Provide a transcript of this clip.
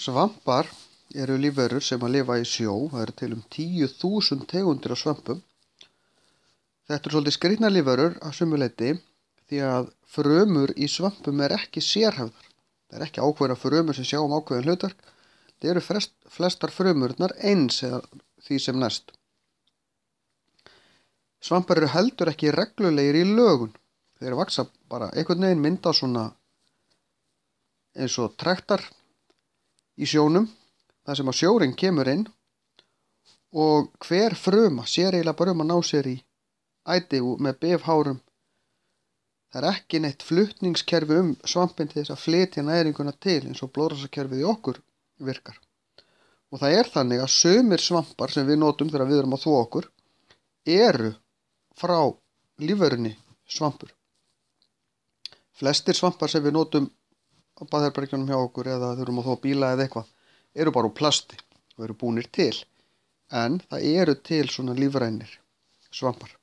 Svampar eru lífverur sem að lifa í sjó. Það eru til 10.000 tegundir af svömpum. Þetta eru svolítið skrýtnar lífverur að sumu leyti því að frumur í svömpum er ekki sérhæfðar. Það er ekki ákveðnar frumur sem sjá ákveðin hlutverk. Það eru flestar frumurnar eins eða því sem næst. Svampar eru heldur ekki reglulegir í lögun. Þeir vaksa bara einhvern veginn, mynda svona eins og trektar í sjónum, þar sem að sjórinn kemur inn og hver fruma sér eiginlega bara að ná sér í æti með bifhárum. Það er ekki neitt flutningskerfi svampinn til þess að flytja næringuna til eins og blóðrásarkerfið í okkur virkar. Og það er þannig að sumir svampar sem við notum þegar við erum að þvo okkur eru frá lífverunni svampur. Flestir svampar sem við notum á baðherbergjunum hjá okkur eða þurfum að þvo bíla eða eitthvað eru bara úr plasti og eru búnir til. En það eru til svona lífrænir svampar.